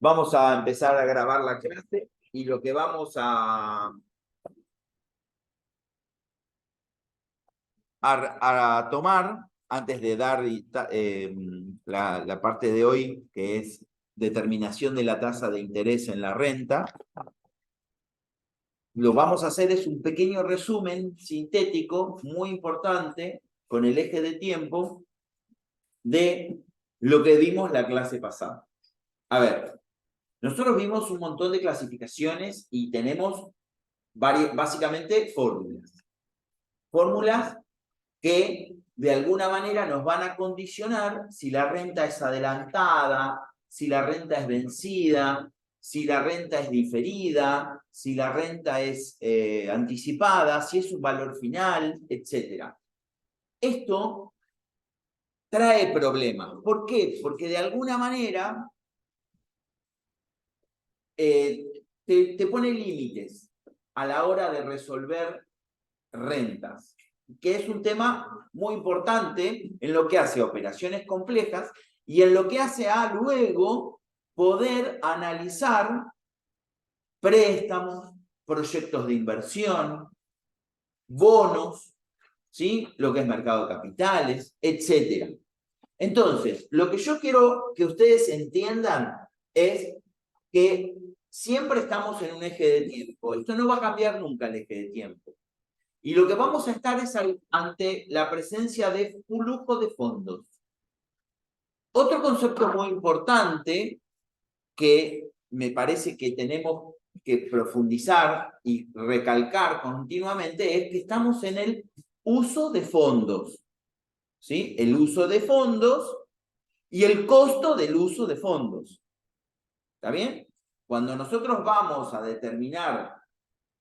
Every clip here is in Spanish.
Vamos a empezar a grabar la clase y lo que vamos a tomar antes de dar la parte de hoy, que es determinación de la tasa de interés en la renta, lo vamos a hacer es un pequeño resumen sintético muy importante con el eje de tiempo de lo que vimos la clase pasada. A ver, nosotros vimos un montón de clasificaciones y tenemos básicamente fórmulas. Fórmulas que de alguna manera nos van a condicionar si la renta es adelantada, si la renta es vencida, si la renta es diferida, si la renta es anticipada, si es un valor final, etc. Esto trae problemas. ¿Por qué? Porque de alguna manera te pone límites a la hora de resolver rentas, que es un tema muy importante en lo que hace a operaciones complejas y en lo que hace a luego poder analizar préstamos, proyectos de inversión, bonos, ¿sí? Lo que es mercado de capitales, etc. Entonces, lo que yo quiero que ustedes entiendan es que siempre estamos en un eje de tiempo. Esto no va a cambiar nunca el eje de tiempo. Y lo que vamos a estar es ante la presencia de flujo de fondos. Otro concepto muy importante que me parece que tenemos que profundizar y recalcar continuamente es que estamos en el uso de fondos. ¿Sí? El uso de fondos y el costo del uso de fondos. ¿Está bien? Cuando nosotros vamos a determinar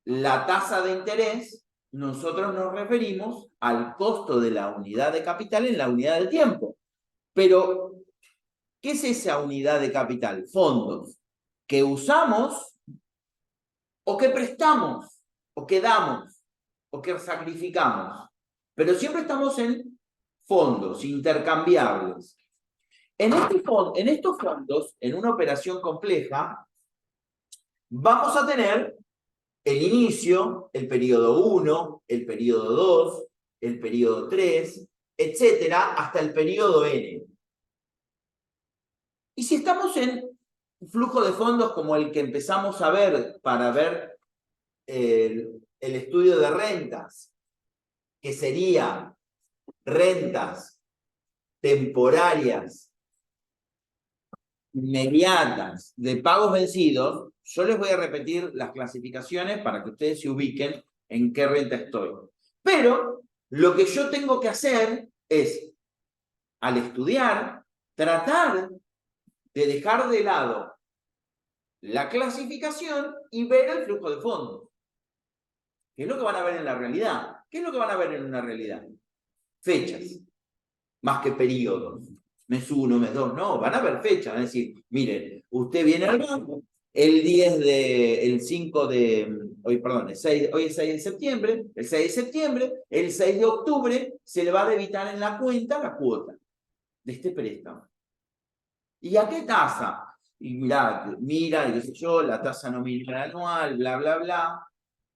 la tasa de interés, nosotros nos referimos al costo de la unidad de capital en la unidad de tiempo. Pero, ¿qué es esa unidad de capital? Fondos que usamos o que prestamos o que damos o que sacrificamos. Pero siempre estamos en fondos intercambiables. En estos fondos, en una operación compleja, vamos a tener el inicio, el periodo 1, el periodo 2, el periodo 3, etcétera, hasta el periodo N. Y si estamos en un flujo de fondos como el que empezamos a ver para ver el estudio de rentas, que sería rentas temporarias inmediatas de pagos vencidos, yo les voy a repetir las clasificaciones para que ustedes se ubiquen en qué renta estoy. Pero lo que yo tengo que hacer es, al estudiar, tratar de dejar de lado la clasificación y ver el flujo de fondos. ¿Qué es lo que van a ver en la realidad? ¿Qué es lo que van a ver en una realidad? Fechas, más que periodos. Mes 1, mes 2, no, van a ver fechas, van a decir, miren, usted viene al banco, el 5 de, hoy es 6 de septiembre, el 6 de septiembre, el 6 de octubre se le va a debitar en la cuenta la cuota de este préstamo. ¿Y a qué tasa? Y mira, qué sé yo, la tasa nominal anual, bla, bla, bla,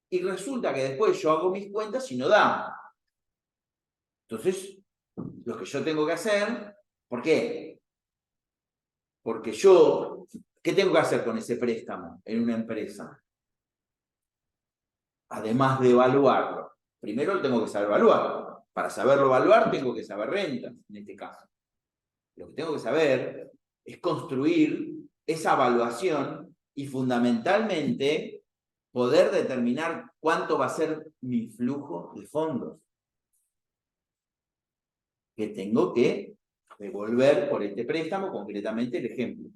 y resulta que después yo hago mis cuentas y no da. Entonces, lo que yo tengo que hacer, ¿por qué? Porque yo, ¿qué tengo que hacer con ese préstamo en una empresa? Además de evaluarlo. Primero lo tengo que saber evaluar. Para saberlo evaluar tengo que saber rentas, en este caso. Lo que tengo que saber es construir esa evaluación y fundamentalmente poder determinar cuánto va a ser mi flujo de fondos que tengo que devolver por este préstamo, concretamente el ejemplo.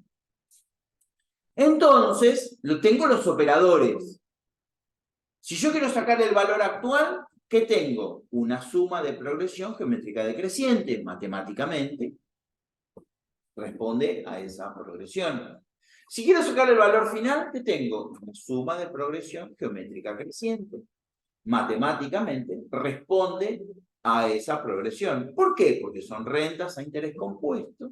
Entonces, tengo los operadores. Si yo quiero sacar el valor actual, ¿qué tengo? Una suma de progresión geométrica decreciente, matemáticamente, responde a esa progresión. Si quiero sacar el valor final, ¿qué tengo? Una suma de progresión geométrica creciente. Matemáticamente responde a esa progresión. ¿Por qué? Porque son rentas a interés compuesto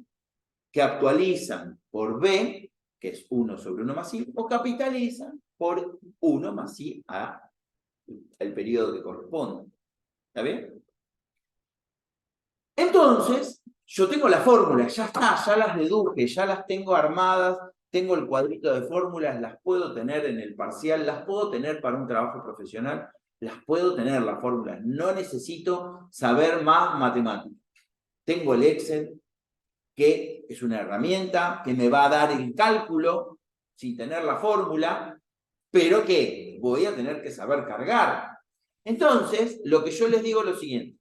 que actualizan por B, que es 1 sobre 1 más i, o capitalizan por 1 más i al periodo que corresponde. ¿Está bien? Entonces, yo tengo la fórmula, ya está, ya las deduje, ya las tengo armadas, tengo el cuadrito de fórmulas, las puedo tener en el parcial, las puedo tener para un trabajo profesional, las puedo tener las fórmulas, no necesito saber más matemáticas. Tengo el Excel, que es una herramienta que me va a dar el cálculo sin tener la fórmula, pero que voy a tener que saber cargar. Entonces, lo que yo les digo es lo siguiente.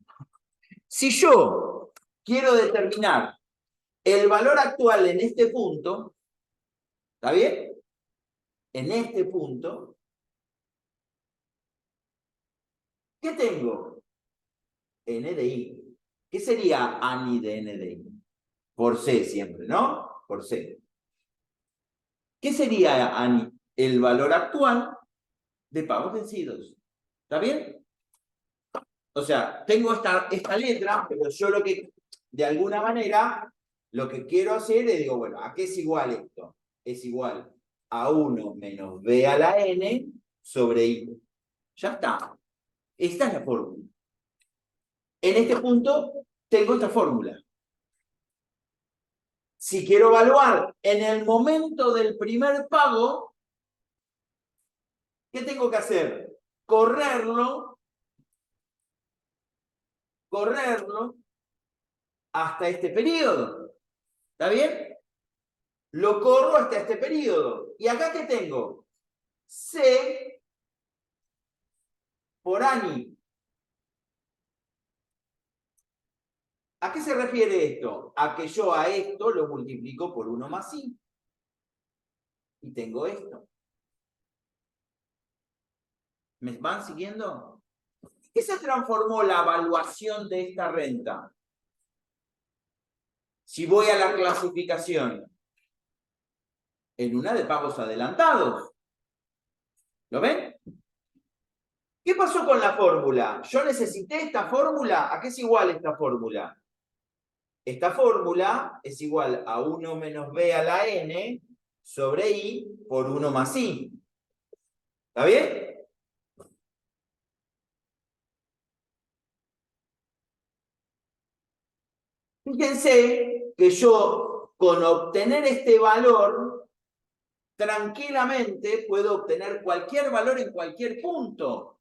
Si yo quiero determinar el valor actual en este punto, ¿está bien? En este punto, ¿qué tengo? N de I. ¿Qué sería ANI de N de I? Por C siempre, ¿no? Por C. ¿Qué sería ANI? El valor actual de pagos vencidos. ¿Está bien? O sea, tengo esta letra, pero yo lo que, de alguna manera, lo que quiero hacer es, digo, bueno, ¿a qué es igual esto? Es igual a 1 menos b a la n sobre i. Ya está. Esta es la fórmula. En este punto, tengo esta fórmula. Si quiero evaluar en el momento del primer pago, ¿qué tengo que hacer? Correrlo hasta este periodo. ¿Está bien? Lo corro hasta este periodo. ¿Y acá qué tengo? C por ANI. ¿A qué se refiere esto? A que yo a esto lo multiplico por 1 más I. Y tengo esto. ¿Me van siguiendo? ¿Qué se transformó la evaluación de esta renta? Si voy a la clasificación, en una de pagos adelantados. ¿Lo ven? ¿Qué pasó con la fórmula? Yo necesité esta fórmula. ¿A qué es igual esta fórmula? Esta fórmula es igual a 1 menos b a la n sobre i por 1 más i. ¿Está bien? Fíjense que yo, con obtener este valor, tranquilamente puedo obtener cualquier valor en cualquier punto.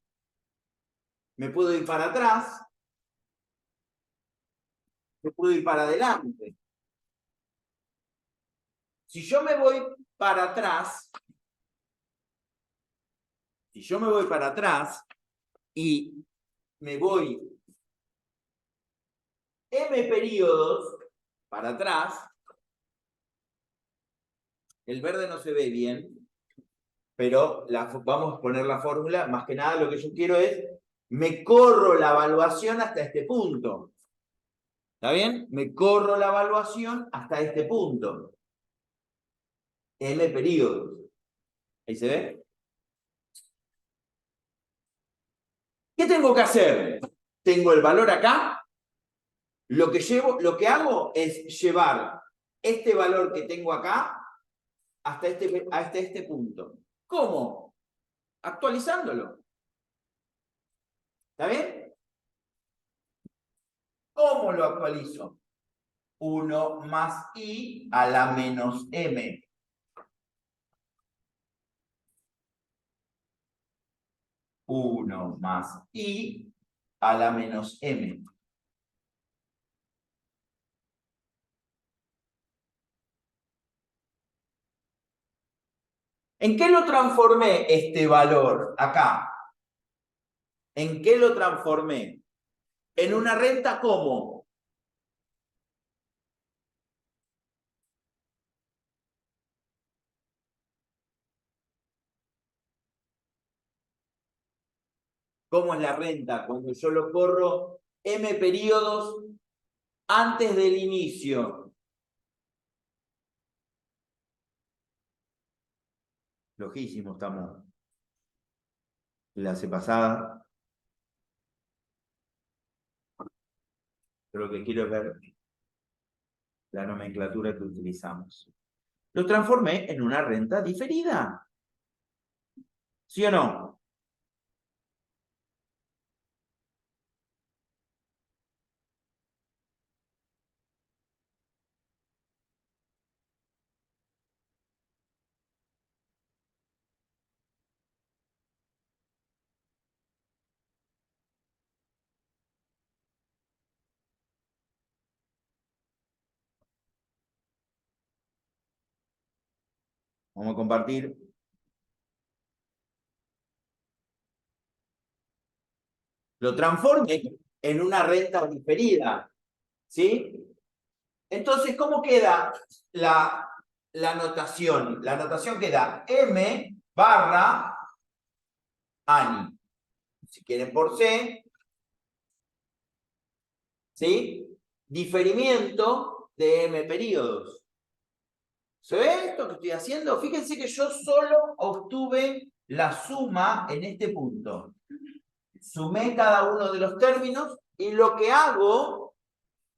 Me puedo ir para atrás, me puedo ir para adelante. Si yo me voy para atrás, y me voy m periodos para atrás, el verde no se ve bien, pero vamos a poner la fórmula. Más que nada lo que yo quiero es, me corro la evaluación hasta este punto. ¿Está bien? Me corro la evaluación hasta este punto. M periodos. ¿Ahí se ve? ¿Qué tengo que hacer? Tengo el valor acá. Lo que hago es llevar este valor que tengo acá hasta este punto. ¿Cómo? Actualizándolo. ¿Está bien? ¿Cómo lo actualizo? 1 más i a la menos m. Uno más i a la menos m. ¿En qué lo transformé este valor acá? ¿En qué lo transformé? En una renta ¿cómo? ¿Cómo es la renta? Cuando yo lo corro m periodos antes del inicio. Lojísimo estamos. Clase pasada. Pero lo que quiero es ver la nomenclatura que utilizamos. lo transformé en una renta diferida. ¿Sí o no? Vamos a compartir. Lo transformé en una renta diferida. ¿Sí? Entonces, ¿cómo queda la notación? La notación queda M barra ANI. Si quieren por C, ¿sí? Diferimiento de M periodos. ¿Se ve esto que estoy haciendo? Fíjense que yo solo obtuve la suma en este punto. Sumé cada uno de los términos y lo que hago,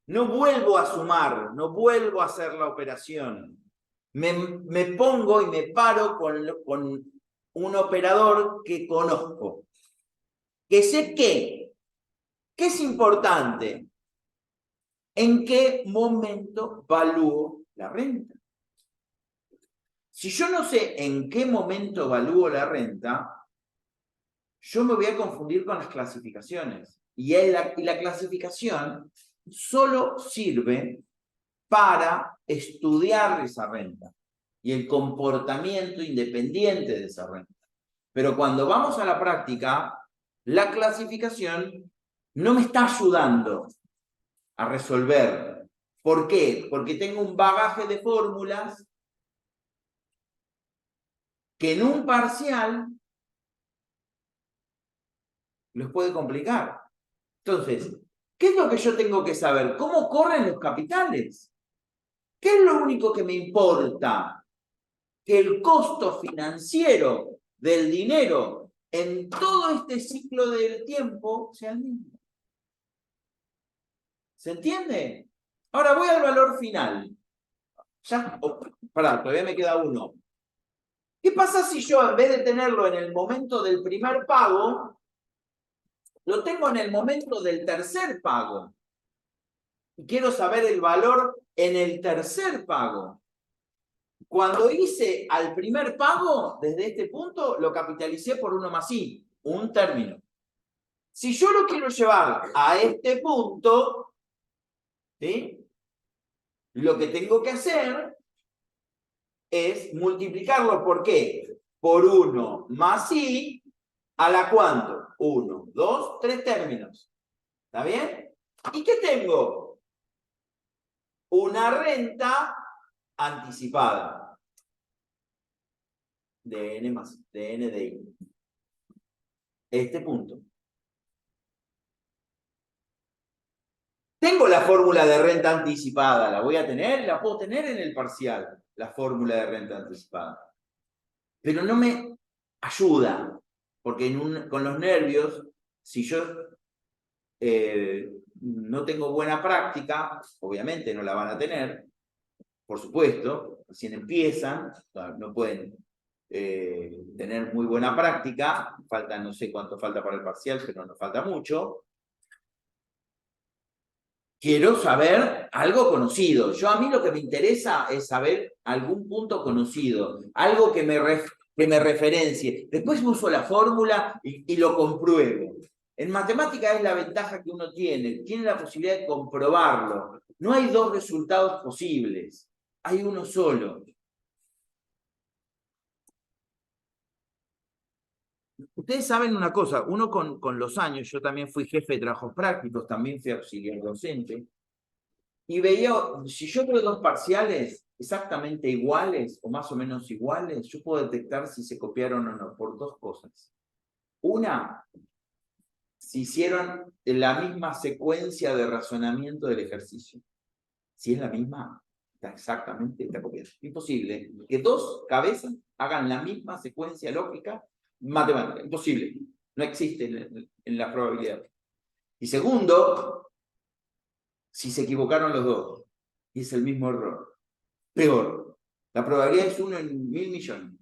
no vuelvo a sumar, no vuelvo a hacer la operación. Me pongo y me paro con un operador que conozco, que sé qué es importante, en qué momento valúo la renta. Si yo no sé en qué momento evalúo la renta, yo me voy a confundir con las clasificaciones. Y la clasificación solo sirve para estudiar esa renta y el comportamiento independiente de esa renta. Pero cuando vamos a la práctica, la clasificación no me está ayudando a resolver. ¿Por qué? Porque tengo un bagaje de fórmulas que en un parcial los puede complicar. Entonces, ¿qué es lo que yo tengo que saber? ¿Cómo corren los capitales? ¿Qué es lo único que me importa? Que el costo financiero del dinero en todo este ciclo del tiempo sea el mismo. ¿Se entiende? Ahora voy al valor final. Ya, pará, todavía me queda uno. ¿Qué pasa si yo, en vez de tenerlo en el momento del primer pago, lo tengo en el momento del tercer pago? Y quiero saber el valor en el tercer pago. Cuando hice al primer pago, desde este punto, lo capitalicé por 1 más I, un término. Si yo lo quiero llevar a este punto, ¿sí? Lo que tengo que hacer es multiplicarlo, ¿por qué? Por 1 más I, ¿a la cuánto? 1, 2, 3 términos. ¿Está bien? ¿Y qué tengo? Una renta anticipada de N más, de N de I. Este punto. Tengo la fórmula de renta anticipada, la voy a tener, la puedo tener en el parcial, la fórmula de renta anticipada. Pero no me ayuda, porque con los nervios, si yo no tengo buena práctica, obviamente no la van a tener, por supuesto, recién empiezan, no pueden tener muy buena práctica, falta, no sé cuánto falta para el parcial, pero no falta mucho. Quiero saber algo conocido. A mí lo que me interesa es saber algún punto conocido, algo que me referencie. Después uso la fórmula y lo compruebo. En matemática es la ventaja que uno tiene la posibilidad de comprobarlo. No hay dos resultados posibles, hay uno solo. Ustedes saben una cosa, uno con los años, yo también fui jefe de trabajos prácticos, también fui auxiliar docente, y veía, si yo veo dos parciales exactamente iguales o más o menos iguales, yo puedo detectar si se copiaron o no por dos cosas. Una, si hicieron la misma secuencia de razonamiento del ejercicio. Si es la misma, está copiado. Imposible que dos cabezas hagan la misma secuencia lógica matemática. Imposible. No existe en la probabilidad. Y segundo, si se equivocaron los dos y es el mismo error. Peor. La probabilidad es 1 en 1000 millones.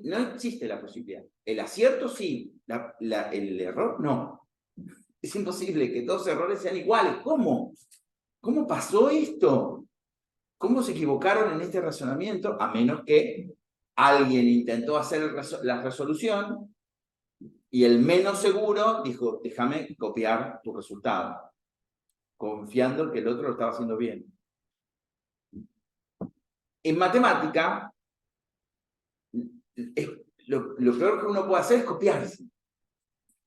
No existe la posibilidad. El acierto sí, el error no. Es imposible que dos errores sean iguales. ¿Cómo? ¿Cómo pasó esto? ¿Cómo se equivocaron en este razonamiento? A menos que alguien intentó hacer la resolución y el menos seguro dijo, déjame copiar tu resultado, confiando en que el otro lo estaba haciendo bien. En matemática, lo peor que uno puede hacer es copiarse.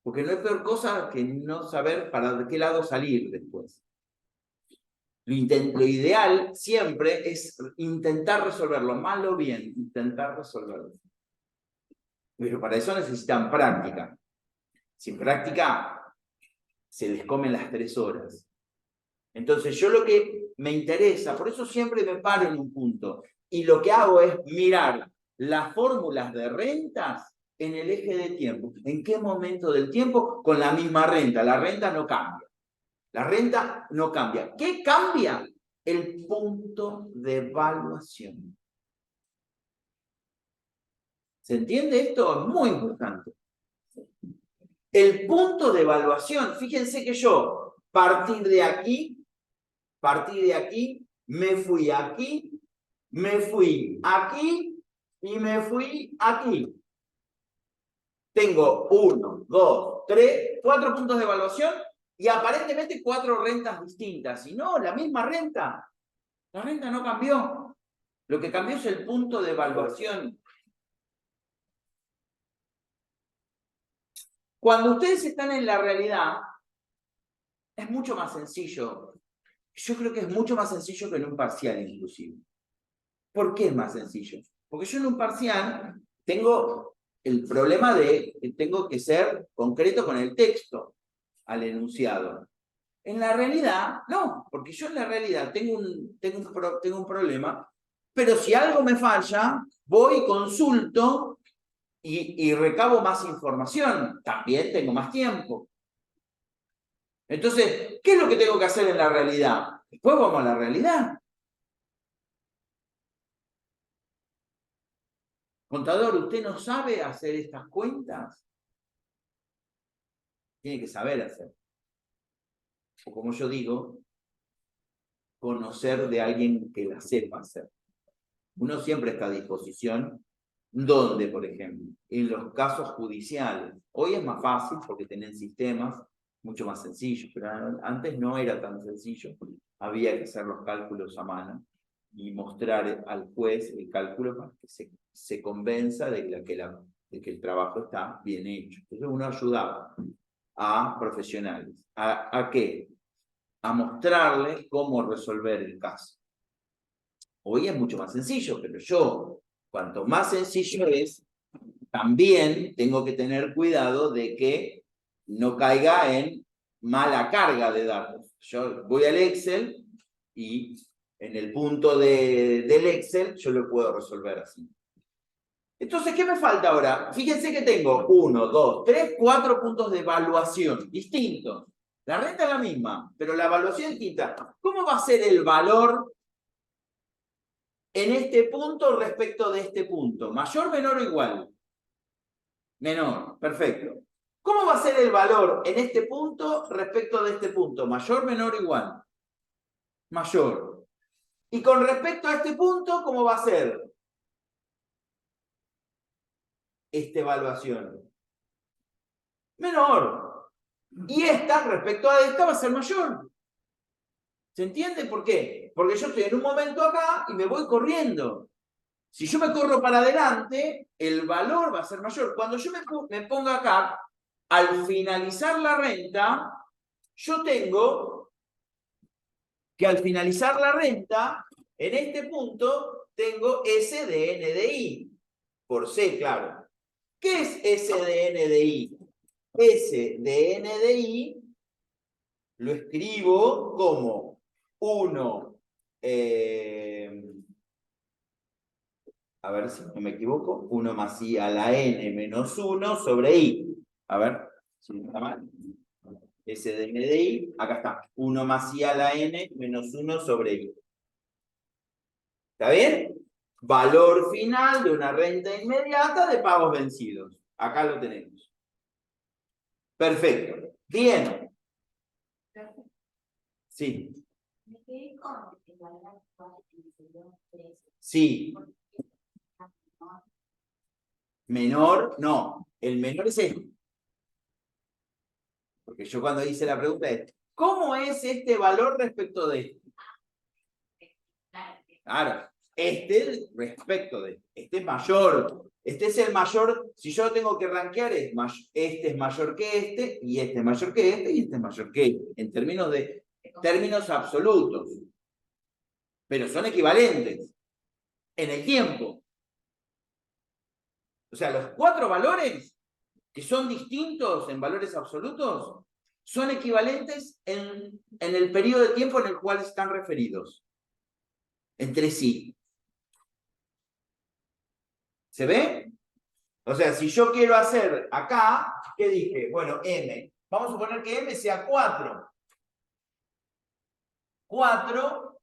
Porque no hay peor cosa que no saber para qué lado salir después. Lo ideal siempre es intentar resolverlo, mal o bien, intentar resolverlo. Pero para eso necesitan práctica. Sin práctica, se les comen las 3 horas. Entonces, yo lo que me interesa, por eso siempre me paro en un punto, y lo que hago es mirar las fórmulas de rentas en el eje de tiempo. ¿En qué momento del tiempo? Con la misma renta. La renta no cambia. La renta no cambia. ¿Qué cambia? El punto de evaluación. ¿Se entiende esto? Es muy importante. El punto de evaluación, fíjense que yo, partir de aquí, me fui aquí, me fui aquí y me fui aquí. Tengo 1, 2, 3, 4 puntos de evaluación y aparentemente 4 rentas distintas. Y no, la misma renta. La renta no cambió. Lo que cambió es el punto de evaluación. Cuando ustedes están en la realidad, es mucho más sencillo. Yo creo que es mucho más sencillo que en un parcial, inclusive. ¿Por qué es más sencillo? Porque yo en un parcial tengo el problema de que tengo que ser concreto con el texto al enunciado. En la realidad, no, porque yo en la realidad tengo un problema, pero si algo me falla, voy, consulto y recabo más información. También tengo más tiempo. Entonces, ¿qué es lo que tengo que hacer en la realidad? Después vamos a la realidad. Contador, ¿usted no sabe hacer estas cuentas? Tiene que saber hacer. O como yo digo, conocer de alguien que la sepa hacer. Uno siempre está a disposición. ¿Dónde, por ejemplo? En los casos judiciales. Hoy es más fácil porque tienen sistemas mucho más sencillos, pero antes no era tan sencillo. Había que hacer los cálculos a mano y mostrar al juez el cálculo para que se convenza de que el trabajo está bien hecho. Entonces uno ayudaba a profesionales. ¿A qué? A mostrarles cómo resolver el caso. Hoy es mucho más sencillo, pero yo, cuanto más sencillo es, también tengo que tener cuidado de que no caiga en mala carga de datos. Yo voy al Excel y en el punto del Excel yo lo puedo resolver así. Entonces, ¿qué me falta ahora? Fíjense que tengo 1, 2, 3, 4 puntos de evaluación distintos. La renta es la misma, pero la evaluación es distinta. ¿Cómo va a ser el valor en este punto respecto de este punto? ¿Mayor, menor o igual? Menor, perfecto. ¿Cómo va a ser el valor en este punto respecto de este punto? ¿Mayor, menor o igual? Mayor. Y con respecto a este punto, ¿cómo va a ser esta evaluación? Menor. Y esta, respecto a esta, va a ser mayor. ¿Se entiende por qué? Porque yo estoy en un momento acá y me voy corriendo. Si yo me corro para adelante, el valor va a ser mayor. Cuando yo me ponga acá, al finalizar la renta, yo tengo que al finalizar la renta, en este punto, tengo S de N de I. Por C, claro. ¿Qué es S de N de I? S de N de I lo escribo como 1, a ver si no me equivoco, 1 más I a la N menos 1 sobre I. A ver, si no está mal. S de N de I, acá está, 1 más I a la N menos 1 sobre I. ¿Está bien? Valor final de una renta inmediata de pagos vencidos. Acá lo tenemos. Perfecto. Bien. Sí. Sí. Menor, no. El menor es este. Porque yo cuando hice la pregunta es, ¿cómo es este valor respecto de este? Claro, este respecto de este es mayor. Este es el mayor, si yo tengo que rankear, este es mayor que este, y este es mayor que este, y este es mayor que este, en términos absolutos. Pero son equivalentes en el tiempo. O sea, los 4 valores que son distintos en valores absolutos son equivalentes en el periodo de tiempo en el cual están referidos entre sí. ¿Se ve? O sea, si yo quiero hacer acá, ¿qué dije? Bueno, M. Vamos a suponer que M sea 4. 4,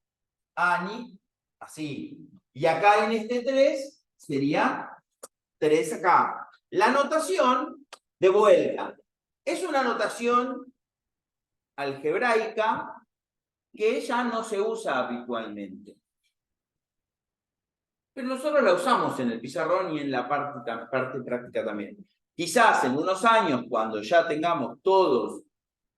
Ani, así. Y acá en este 3 sería 3 acá. La notación, de vuelta, es una notación algebraica que ya no se usa habitualmente. Pero nosotros la usamos en el pizarrón y en la parte práctica también. Quizás en unos años, cuando ya tengamos todos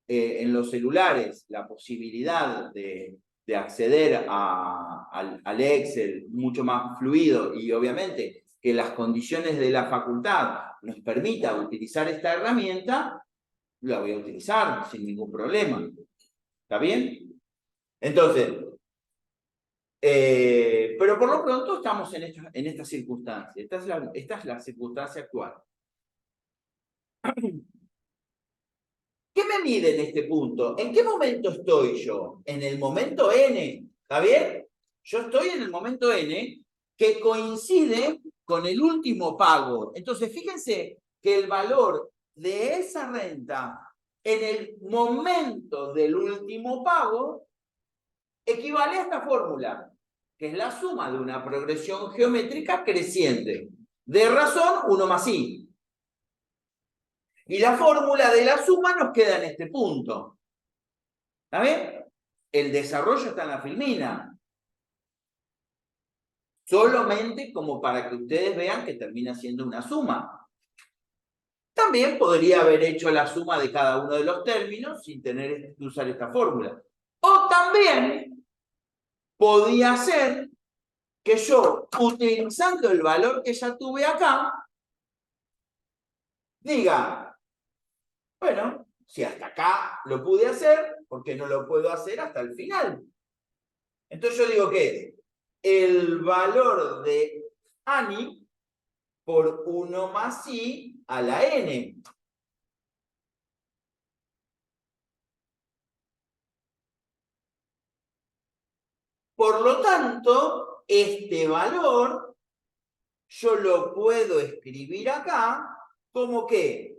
en los celulares la posibilidad de acceder al Excel mucho más fluido y obviamente que las condiciones de la facultad nos permita utilizar esta herramienta, la voy a utilizar sin ningún problema. ¿Está bien? Entonces, pero por lo pronto estamos en esta circunstancia. Esta es la circunstancia actual. ¿Qué me mide en este punto? ¿En qué momento estoy yo? En el momento N. ¿Está bien? Yo estoy en el momento N que coincide con el último pago. Entonces, fíjense que el valor de esa renta en el momento del último pago equivale a esta fórmula, que es la suma de una progresión geométrica creciente. De razón, 1 más i. Y la fórmula de la suma nos queda en este punto. ¿Está bien? El desarrollo está en la filmina. Solamente como para que ustedes vean que termina siendo una suma. También podría haber hecho la suma de cada uno de los términos sin tener que usar esta fórmula. O también podía ser que yo, utilizando el valor que ya tuve acá, diga, bueno, si hasta acá lo pude hacer, ¿por qué no lo puedo hacer hasta el final? Entonces yo digo que es el valor de Ani por 1 más i a la n. Por lo tanto, este valor yo lo puedo escribir acá como que,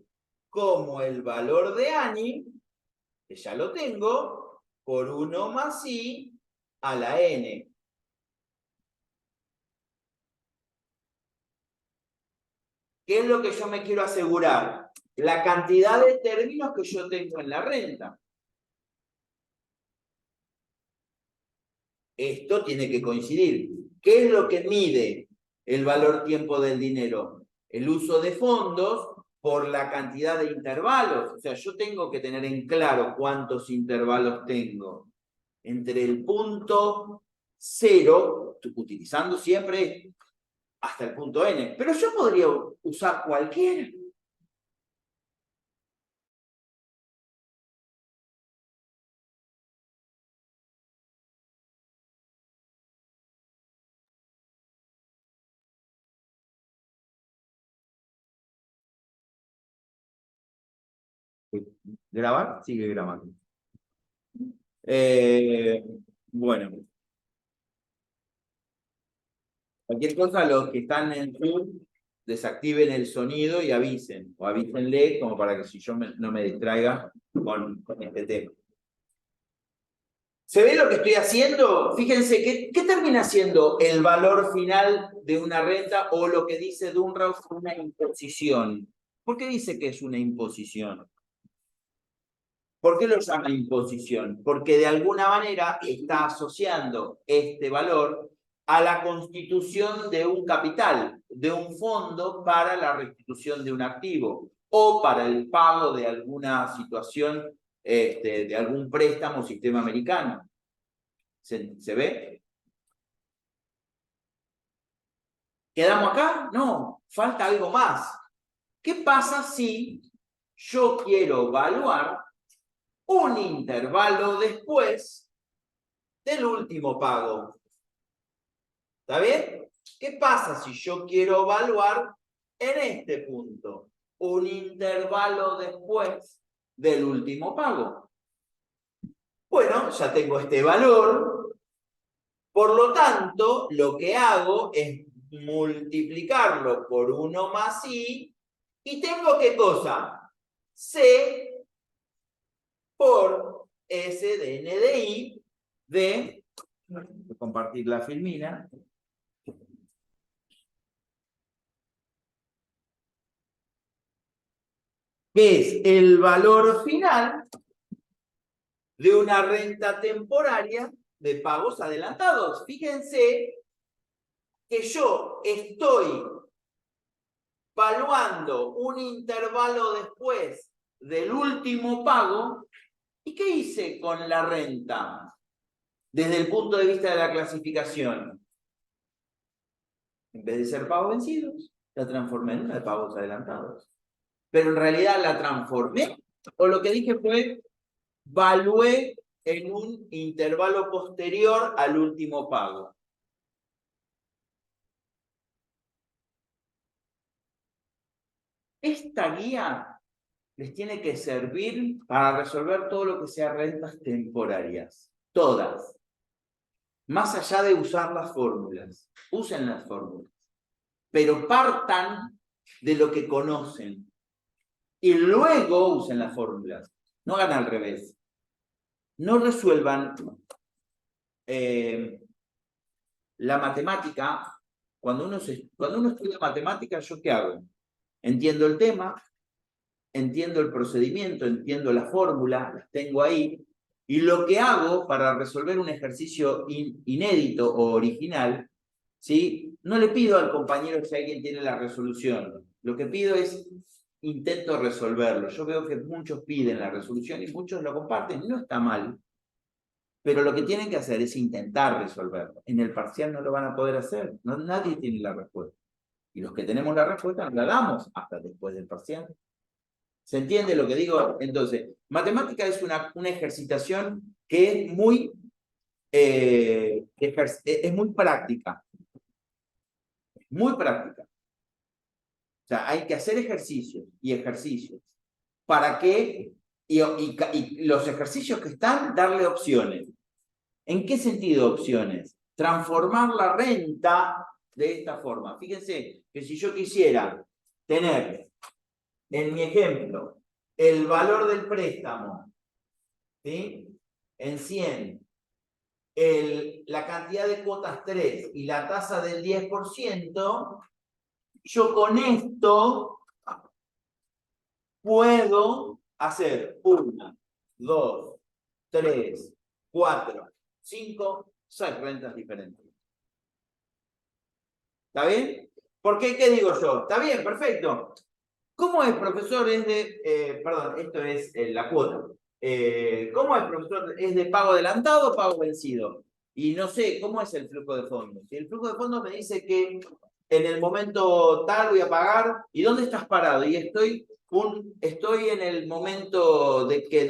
como el valor de Ani, que ya lo tengo, por 1 más i a la n. ¿Qué es lo que yo me quiero asegurar? La cantidad de términos que yo tengo en la renta. Esto tiene que coincidir. ¿Qué es lo que mide el valor tiempo del dinero? El uso de fondos por la cantidad de intervalos. O sea, yo tengo que tener en claro cuántos intervalos tengo. Entre el punto 0, utilizando siempre hasta el punto n. Pero yo podría usar cualquiera. ¿Grabar? Sigue grabando. Bueno, cualquier cosa, los que están en Zoom, desactiven el sonido y avisen, o avísenle como para que si yo no me distraiga con este tema. ¿Se ve lo que estoy haciendo? Fíjense, ¿qué termina siendo el valor final de una renta o lo que dice Dunross, una imposición? ¿Por qué dice que es una imposición? ¿Por qué lo llama imposición? Porque de alguna manera está asociando este valor a la constitución de un capital, de un fondo para la restitución de un activo o para el pago de alguna situación, de algún préstamo sistema americano. ¿Se ve? ¿Quedamos acá? No, falta algo más. ¿Qué pasa si yo quiero evaluar un intervalo después del último pago? ¿Está bien? ¿Qué pasa si yo quiero evaluar en este punto un intervalo después del último pago? Bueno, ya tengo este valor, por lo tanto, lo que hago es multiplicarlo por 1 más i, y tengo ¿qué cosa? C por S de N de I de, voy a compartir la filmina, que es el valor final de una renta temporaria de pagos adelantados. Fíjense que yo estoy valuando un intervalo después del último pago. ¿Y qué hice con la renta desde el punto de vista de la clasificación? En vez de ser pagos vencidos, la transformé en una de pagos adelantados. Pero en realidad la transformé, o lo que dije fue, valué en un intervalo posterior al último pago. Esta guía les tiene que servir para resolver todo lo que sea rentas temporarias. Todas. Más allá de usar las fórmulas. Usen las fórmulas. Pero partan de lo que conocen. Y luego usen las fórmulas. No hagan al revés. No resuelvan la matemática. Cuando uno estudia matemática, ¿yo qué hago? Entiendo el tema, entiendo el procedimiento, entiendo la fórmula, las tengo ahí, y lo que hago para resolver un ejercicio inédito o original, ¿sí? No le pido al compañero si alguien tiene la resolución, lo que pido es intento resolverlo. Yo veo que muchos piden la resolución y muchos lo comparten, no está mal, pero lo que tienen que hacer es intentar resolverlo. En el parcial no lo van a poder hacer, nadie tiene la respuesta. Y los que tenemos la respuesta la damos hasta después del parcial. ¿Se entiende lo que digo? Entonces, matemática es una ejercitación que es muy práctica. Muy práctica. O sea, hay que hacer ejercicios y ejercicios. ¿Para qué? Y los ejercicios que están, darle opciones. ¿En qué sentido opciones? Transformar la renta de esta forma. Fíjense que si yo quisiera tener, en mi ejemplo, el valor del préstamo, ¿sí? En 100, la cantidad de cuotas 3 y la tasa del 10%, yo con esto puedo hacer 1, 2, 3, 4, 5, 6 rentas diferentes. ¿Está bien? ¿Por qué? ¿Qué digo yo? Está bien, perfecto. ¿Cómo es, profesor? Perdón, esto es la cuota. ¿Cómo es, profesor? ¿Es de pago adelantado o pago vencido? Y no sé, ¿cómo es el flujo de fondos? Si el flujo de fondos me dice que en el momento tal voy a pagar, ¿y dónde estás parado? Y estoy en el momento de que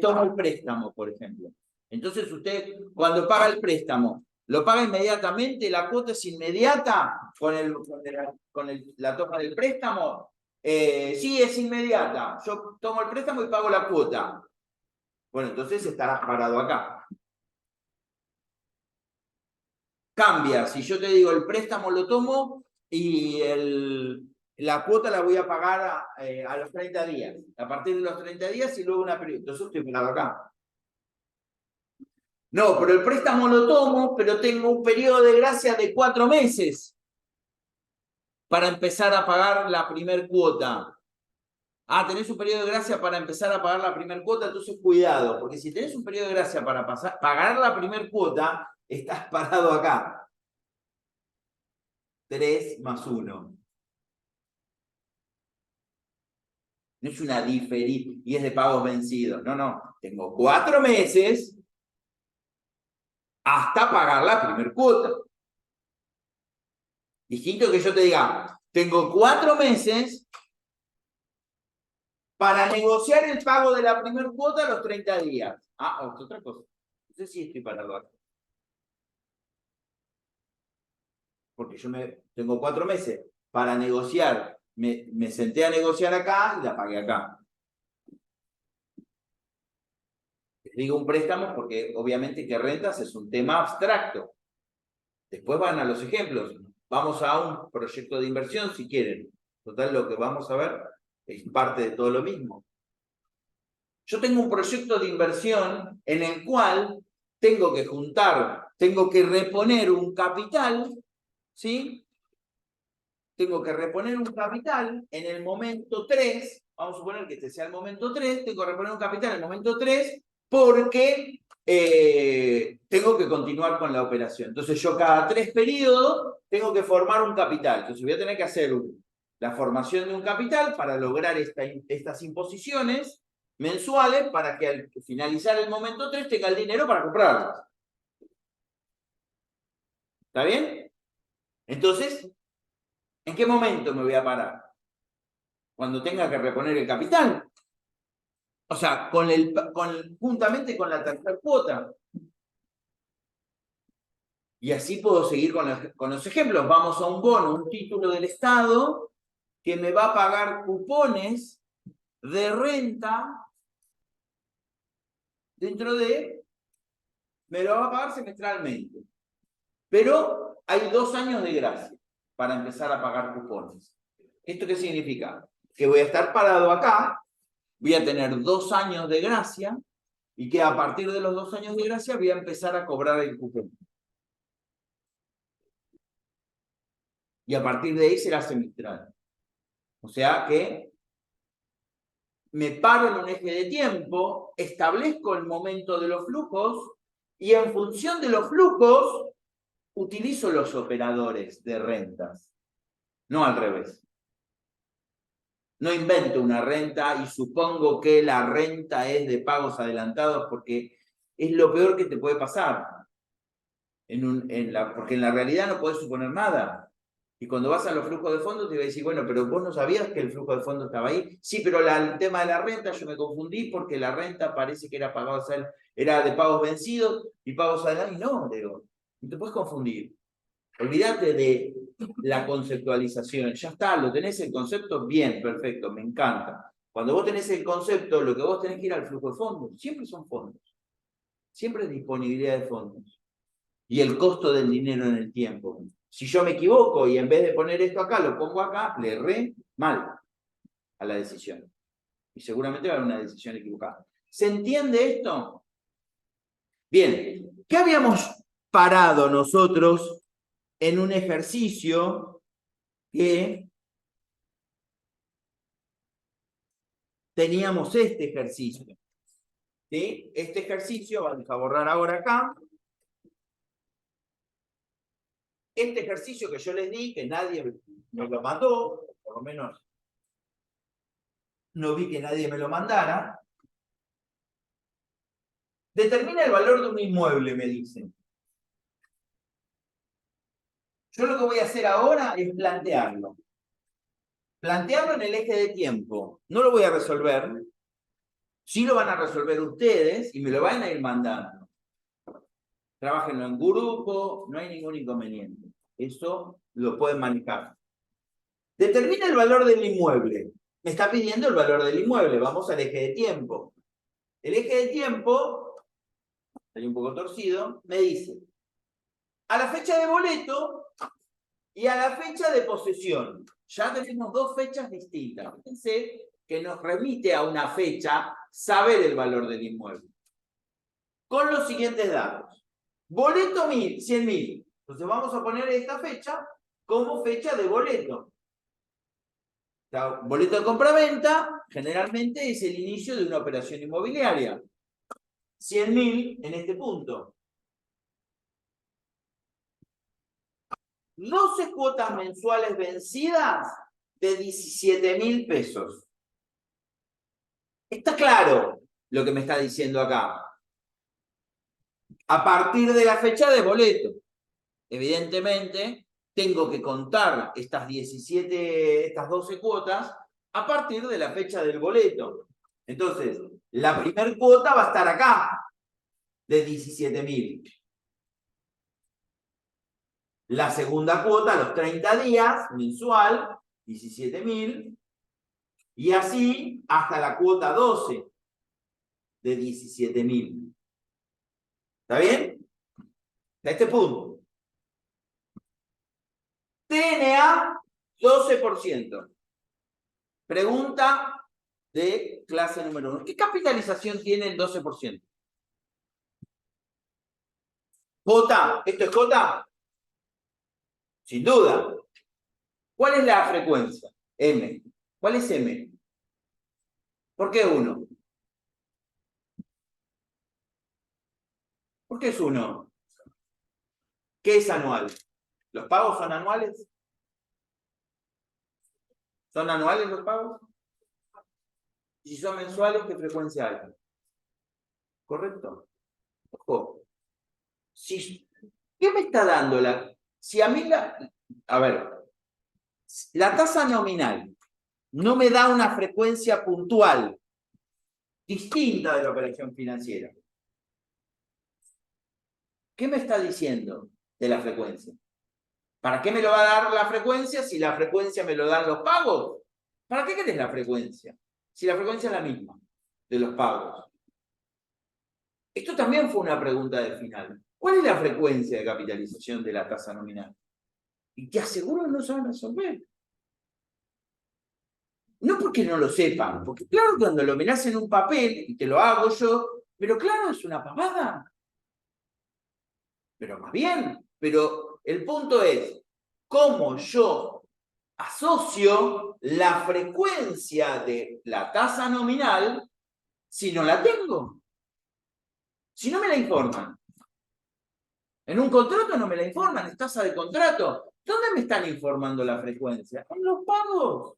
tomo el préstamo, por ejemplo. Entonces usted, cuando paga el préstamo, ¿lo paga inmediatamente? ¿La cuota es inmediata con la toma del préstamo? Sí, es inmediata. Yo tomo el préstamo y pago la cuota. Bueno, entonces estarás parado acá. Cambia. Si yo te digo el préstamo lo tomo y la cuota la voy a pagar a los 30 días. A partir de los 30 días y luego una periodo. Entonces estoy parado acá. No, pero el préstamo lo tomo, pero tengo un periodo de gracia de 4 meses para empezar a pagar la primer cuota. Ah, tenés un periodo de gracia para empezar a pagar la primer cuota, entonces cuidado, porque si tenés un periodo de gracia para pagar la primer cuota, estás parado acá. 3 más 1. No es una diferencia y es de pagos vencidos. No, no. Tengo 4 meses hasta pagar la primer cuota. Distinto que yo te diga, tengo 4 meses para negociar el pago de la primer cuota a los 30 días. Ah, otra cosa. No sé si estoy parado acá. Porque yo tengo 4 meses para negociar. Me senté a negociar acá y la pagué acá. Les digo un préstamo porque obviamente que rentas es un tema abstracto. Después van a los ejemplos. Vamos a un proyecto de inversión si quieren. Total, lo que vamos a ver es parte de todo lo mismo. Yo tengo un proyecto de inversión en el cual tengo que juntar, tengo que reponer un capital, ¿sí? Tengo que reponer un capital en el momento 3, vamos a suponer que este sea el momento 3, tengo que reponer un capital en el momento 3 porque tengo que continuar con la operación. Entonces yo cada 3 periodos tengo que formar un capital. Entonces voy a tener que hacer la formación de un capital para lograr estas imposiciones mensuales para que al finalizar el momento 3 tenga el dinero para comprarlas. ¿Está bien? Entonces, ¿en qué momento me voy a parar? Cuando tenga que reponer el capital. O sea, juntamente con la tercera cuota. Y así puedo seguir con los ejemplos. Vamos a un bono, un título del Estado que me va a pagar cupones de renta dentro de... Me lo va a pagar semestralmente. Pero hay 2 años de gracia para empezar a pagar cupones. ¿Esto qué significa? Que voy a estar parado acá, voy a tener 2 años de gracia y que a partir de los 2 años de gracia voy a empezar a cobrar el cupón. Y a partir de ahí será semestral. O sea que me paro en un eje de tiempo, establezco el momento de los flujos y en función de los flujos utilizo los operadores de rentas, no al revés. No invento una renta y supongo que la renta es de pagos adelantados porque es lo peor que te puede pasar. Porque en la realidad no puedes suponer nada. Y cuando vas a los flujos de fondos te va a decir, bueno, pero vos no sabías que el flujo de fondos estaba ahí. Sí, pero el tema de la renta yo me confundí porque la renta parece que era de pagos vencidos y pagos adelantados. Y no, digo, no te puedes confundir. Olvídate de la conceptualización. Ya está, lo tenés el concepto, bien, perfecto, me encanta. Cuando vos tenés el concepto, lo que vos tenés que ir al flujo de fondos. Siempre son fondos. Siempre es disponibilidad de fondos. Y el costo del dinero en el tiempo. Si yo me equivoco y en vez de poner esto acá, lo pongo acá, le erré mal a la decisión. Y seguramente va a haber una decisión equivocada. ¿Se entiende esto? Bien, ¿qué habíamos parado nosotros en un ejercicio que teníamos este ejercicio? ¿Sí? Este ejercicio, vamos a borrar ahora acá. Este ejercicio que yo les di, que nadie me lo mandó, por lo menos no vi que nadie me lo mandara. Determina el valor de un inmueble, me dicen. Yo lo que voy a hacer ahora es plantearlo. Plantearlo en el eje de tiempo. No lo voy a resolver. Sí lo van a resolver ustedes y me lo van a ir mandando. Trábajenlo en grupo, no hay ningún inconveniente. Eso lo pueden manejar. Determina el valor del inmueble. Me está pidiendo el valor del inmueble. Vamos al eje de tiempo. El eje de tiempo, está un poco torcido, me dice, a la fecha de boleto y a la fecha de posesión. Ya tenemos 2 fechas distintas. Fíjense que nos remite a una fecha saber el valor del inmueble. con los siguientes datos. Boleto 100.000. Entonces vamos a poner esta fecha como fecha de boleto. Boleto de compraventa generalmente es el inicio de una operación inmobiliaria. 100.000 en este punto. 12 cuotas mensuales vencidas de 17.000 pesos. Está claro lo que me está diciendo acá. A partir de la fecha de boleto. Evidentemente, tengo que contar estas 12 cuotas a partir de la fecha del boleto. Entonces, la primera cuota va a estar acá, de 17.000. La segunda cuota, a los 30 días, mensual, 17.000. Y así hasta la cuota 12 de 17.000. ¿Está bien? A este punto. TNA, 12%. Pregunta de clase número 1. ¿Qué capitalización tiene el 12%? ¿J? ¿Esto es J? Sin duda. ¿Cuál es la frecuencia? M. ¿Cuál es M? ¿Por qué 1? ¿Por qué es 1? ¿Qué es anual? ¿Los pagos son anuales? ¿Son anuales los pagos? Y si son mensuales, ¿qué frecuencia hay? ¿Correcto? Ojo. ¿Qué me está dando la? Si a mí a ver, la tasa nominal no me da una frecuencia puntual distinta de la operación financiera. ¿Qué me está diciendo de la frecuencia? ¿Para qué me lo va a dar la frecuencia si la frecuencia me lo dan los pagos? ¿Para qué querés la frecuencia? Si la frecuencia es la misma de los pagos. Esto también fue una pregunta de final. ¿Cuál es la frecuencia de capitalización de la tasa nominal? Y te aseguro que no saben resolver. No porque no lo sepan, porque claro, cuando lo mirás en un papel, y te lo hago yo, pero claro, es una pavada. Pero más bien, pero el punto es, ¿cómo yo asocio la frecuencia de la tasa nominal si no la tengo? Si no me la informan. En un contrato no me la informan, es tasa de contrato. ¿Dónde me están informando la frecuencia? En los pagos.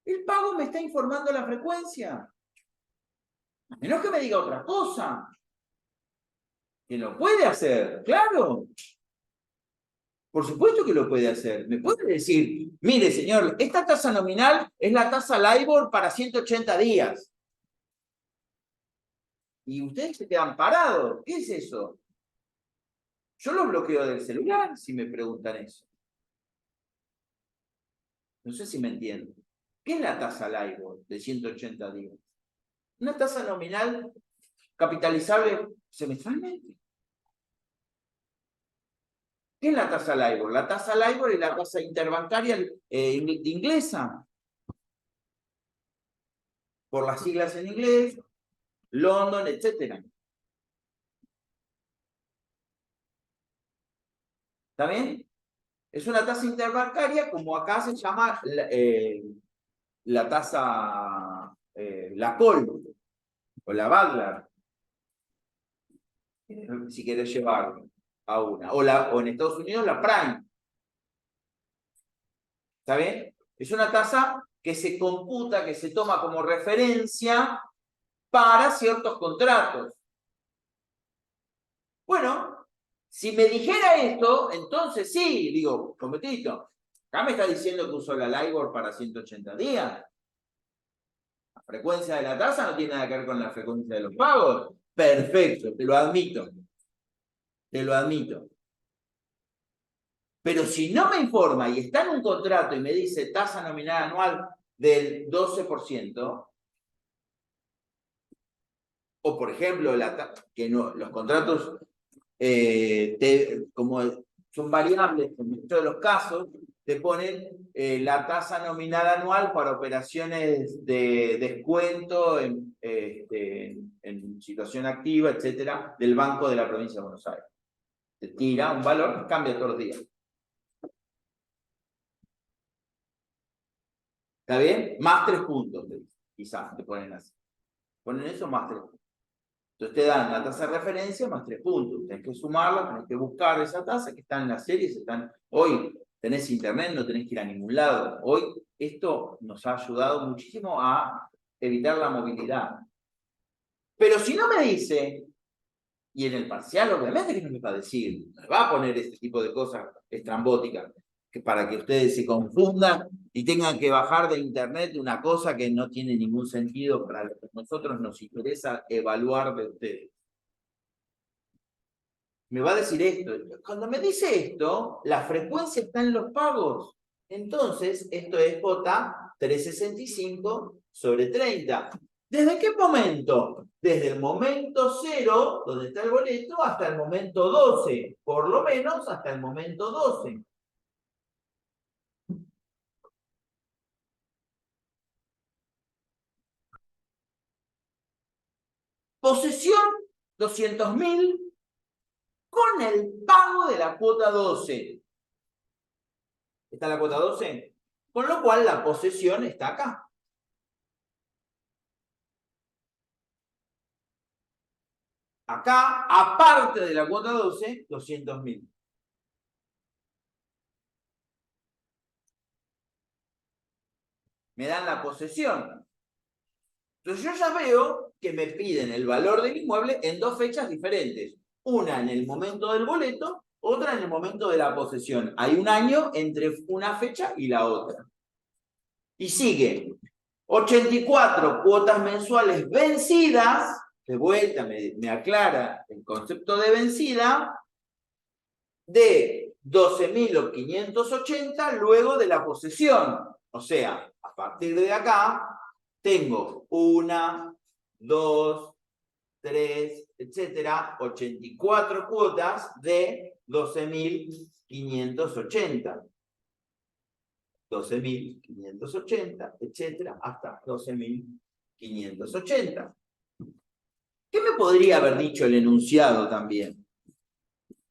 El pago me está informando la frecuencia. A menos que me diga otra cosa. Que lo puede hacer, claro. Por supuesto que lo puede hacer. Me puede decir, mire señor, esta tasa nominal es la tasa LIBOR para 180 días. Y ustedes se quedan parados. ¿Qué es eso? Yo lo bloqueo del celular si me preguntan eso. No sé si me entienden. ¿Qué es la tasa LIBOR de 180 días? Una tasa nominal capitalizable semestralmente. ¿Qué es la tasa LIBOR? La tasa LIBOR es la tasa interbancaria inglesa. Por las siglas en inglés, London, etc. ¿Está bien? Es una tasa interbancaria, como acá se llama la tasa, la Col, o la Badlar, si querés llevar a una. O en Estados Unidos la Prime. ¿Está bien? Es una tasa que se computa, que se toma como referencia para ciertos contratos. Bueno, si me dijera esto, entonces sí, digo, competito. Acá me está diciendo que uso la LIBOR para 180 días. La frecuencia de la tasa no tiene nada que ver con la frecuencia de los pagos. Perfecto, te lo admito. Te lo admito. Pero si no me informa y está en un contrato y me dice tasa nominal anual del 12%, o por ejemplo, que no, los contratos como son variables en muchos de los casos, te ponen la tasa nominal anual para operaciones de descuento en situación activa, etcétera, del Banco de la Provincia de Buenos Aires. Te tira un valor que cambia todos los días. ¿Está bien? Más 3 puntos, quizás te ponen así. Ponen eso más 3 puntos. Entonces te dan la tasa de referencia más 3 puntos. Tenés que sumarla, tenés que buscar esa tasa que está en las series. Hoy tenés internet, no tenés que ir a ningún lado. Hoy esto nos ha ayudado muchísimo a evitar la movilidad. Pero si no me dice, y en el parcial obviamente que no me va a decir, no me va a poner este tipo de cosas estrambóticas, que para que ustedes se confundan y tengan que bajar de internet una cosa que no tiene ningún sentido para lo que a nosotros nos interesa evaluar de ustedes. Me va a decir esto. Cuando me dice esto, la frecuencia está en los pagos. Entonces, esto es J 365 sobre 30. ¿Desde qué momento? Desde el momento 0, donde está el boleto, hasta el momento 12. Por lo menos hasta el momento 12. Posesión, 200.000 con el pago de la cuota 12. ¿Está la cuota 12? Con lo cual la posesión está acá. Acá, aparte de la cuota 12, 200.000. Me dan la posesión. Entonces yo ya veo que me piden el valor del inmueble en 2 fechas diferentes. Una en el momento del boleto, otra en el momento de la posesión. Hay un año entre una fecha y la otra. Y sigue. 84 cuotas mensuales vencidas. De vuelta me aclara el concepto de vencida. De 12.580 luego de la posesión. O sea, a partir de acá, tengo 1, 2, 3, etcétera, 84 cuotas de 12.580. 12.580, etcétera, hasta 12.580. ¿Qué me podría haber dicho el enunciado también?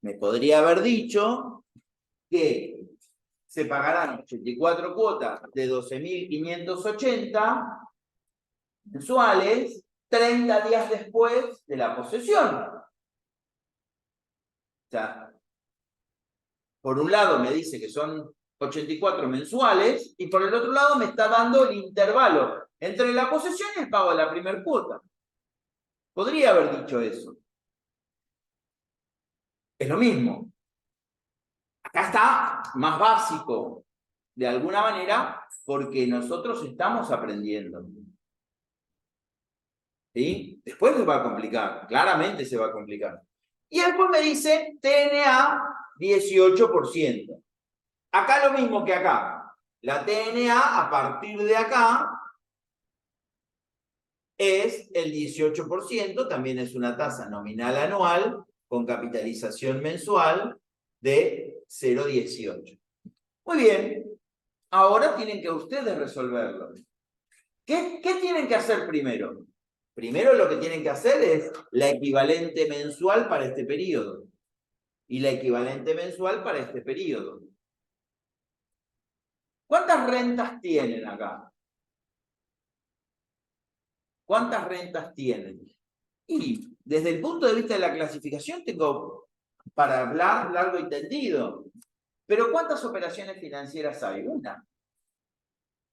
Me podría haber dicho que se pagarán 84 cuotas de 12.580 mensuales 30 días después de la posesión. O sea, por un lado me dice que son 84 mensuales y por el otro lado me está dando el intervalo entre la posesión y el pago de la primera cuota. Podría haber dicho eso. Es lo mismo. Acá está más básico, de alguna manera, porque nosotros estamos aprendiendo. ¿Sí? Después se va a complicar, claramente se va a complicar. Y después me dice TNA 18%. Acá lo mismo que acá. La TNA a partir de acá es el 18%, también es una tasa nominal anual con capitalización mensual de 0,18. Muy bien, ahora tienen que ustedes resolverlo. ¿Qué tienen que hacer primero? Primero lo que tienen que hacer es la equivalente mensual para este periodo y la equivalente mensual para este periodo. ¿Cuántas rentas tienen acá? ¿Cuántas rentas tienen? Y desde el punto de vista de la clasificación tengo para hablar largo y tendido. Pero ¿cuántas operaciones financieras hay? Una.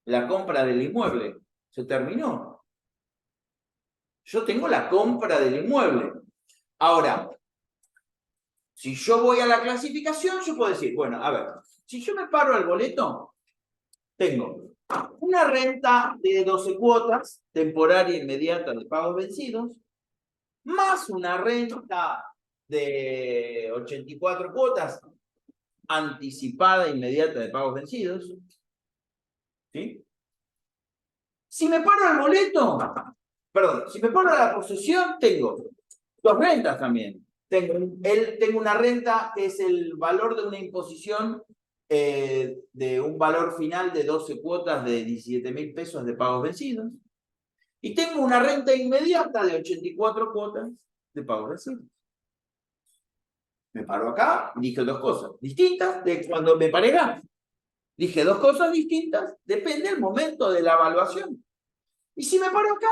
La compra del inmueble. Se terminó. Yo tengo la compra del inmueble. Ahora, si yo voy a la clasificación, yo puedo decir, bueno, a ver, si yo me paro al boleto, tengo una renta de 12 cuotas, temporaria inmediata de pagos vencidos, más una renta de 84 cuotas, anticipada inmediata de pagos vencidos. ¿Sí? Si me paro al boleto, perdón, si me paro a la posesión, tengo 2 rentas también. Tengo una renta que es el valor de una imposición de un valor final de 12 cuotas de 17.000 pesos de pagos vencidos. Y tengo una renta inmediata de 84 cuotas de pagos vencidos. Me paro acá y dije dos cosas distintas de cuando me paré acá. Dije dos cosas distintas, depende del momento de la evaluación. Y si me paro acá,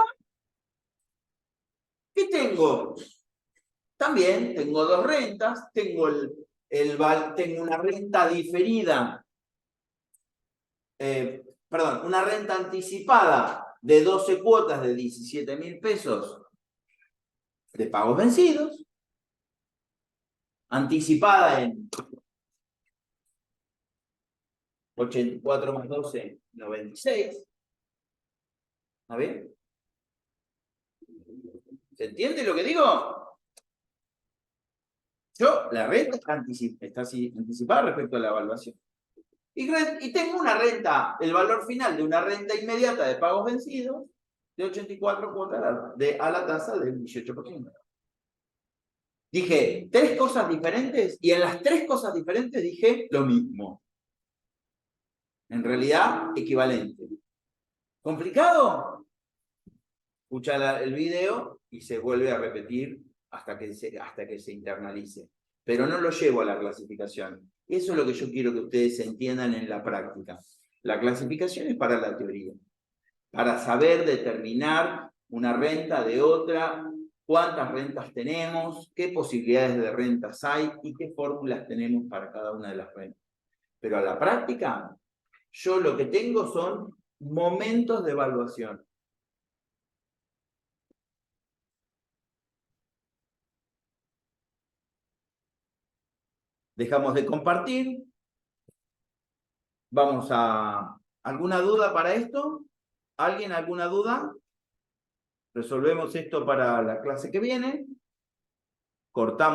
¿qué tengo? También tengo dos rentas, tengo una renta diferida, perdón, una renta anticipada de 12 cuotas de 17.000 pesos de pagos vencidos, anticipada en 84 más 12, 96. ¿Está bien? ¿Se entiende lo que digo? La renta está anticipada respecto a la evaluación. Y tengo una renta, el valor final de una renta inmediata de pagos vencidos de 84 cuotas a la tasa del 18%. Dije tres cosas diferentes y en las tres cosas diferentes dije lo mismo. En realidad, equivalente. ¿Complicado? Escucha el video y se vuelve a repetir hasta que se internalice. Pero no lo llevo a la clasificación. Eso es lo que yo quiero que ustedes entiendan en la práctica. La clasificación es para la teoría, para saber determinar una renta de otra, cuántas rentas tenemos, qué posibilidades de rentas hay y qué fórmulas tenemos para cada una de las rentas. Pero a la práctica, yo lo que tengo son momentos de evaluación. Dejamos de compartir. Vamos a... ¿Alguna duda para esto? ¿Alguien alguna duda? Resolvemos esto para la clase que viene. Cortamos.